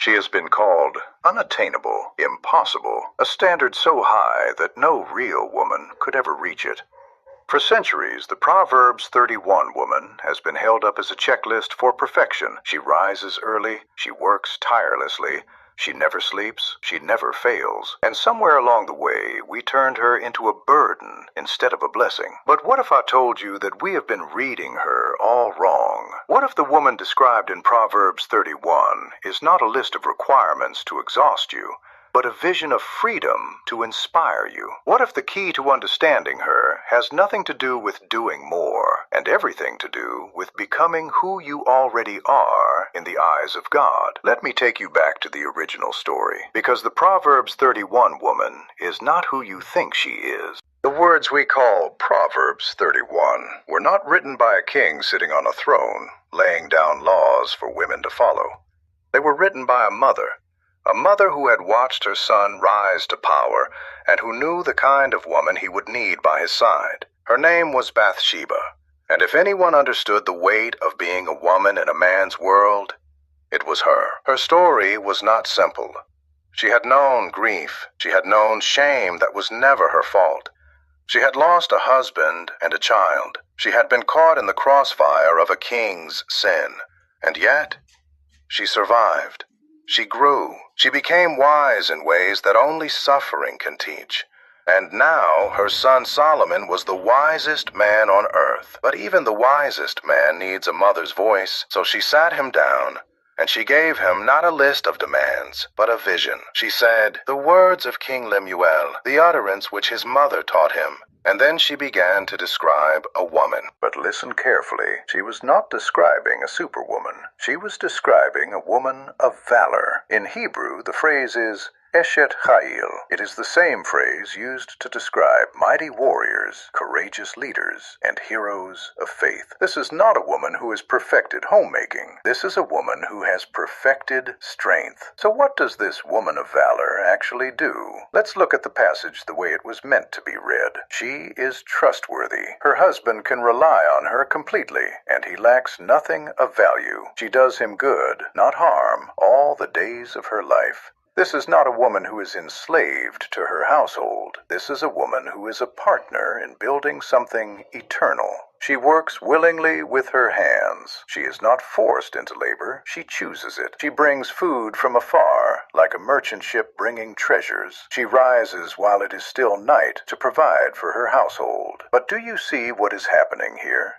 She has been called unattainable, impossible, a standard so high that no real woman could ever reach it. For centuries, the Proverbs 31 woman has been held up as a checklist for perfection. She rises early, she works tirelessly, she never sleeps, she never fails, and somewhere along the way, we turned her into a burden instead of a blessing. But what if I told you that we have been reading her all wrong? What if the woman described in Proverbs 31 is not a list of requirements to exhaust you, but a vision of freedom to inspire you? What if the key to understanding her has nothing to do with doing more, and everything to do with becoming who you already are in the eyes of God? Let me take you back to the original story, because the Proverbs 31 woman is not who you think she is. The words we call Proverbs 31 were not written by a king sitting on a throne, laying down laws for women to follow. They were written by a mother who had watched her son rise to power and who knew the kind of woman he would need by his side. Her name was Bathsheba, and if anyone understood the weight of being a woman in a man's world, it was her. Her story was not simple. She had known grief. She had known shame that was never her fault. She had lost a husband and a child. She had been caught in the crossfire of a king's sin, and yet she survived. She grew. She became wise in ways that only suffering can teach. And now her son Solomon was the wisest man on earth. But even the wisest man needs a mother's voice. So she sat him down, and she gave him not a list of demands, but a vision. She said, the words of King Lemuel, the utterance which his mother taught him. And then she began to describe a woman. But listen carefully. She was not describing a superwoman. She was describing a woman of valor. In Hebrew, the phrase is Eshet Chayil. It is the same phrase used to describe mighty warriors, courageous leaders, and heroes of faith. This is not a woman who has perfected homemaking. This is a woman who has perfected strength. So what does this woman of valor actually do? Let's look at the passage the way it was meant to be read. She is trustworthy. Her husband can rely on her completely, and he lacks nothing of value. She does him good, not harm, all the days of her life. This is not a woman who is enslaved to her household. This is a woman who is a partner in building something eternal. She works willingly with her hands. She is not forced into labor. She chooses it. She brings food from afar, like a merchant ship bringing treasures. She rises while it is still night to provide for her household. But do you see what is happening here?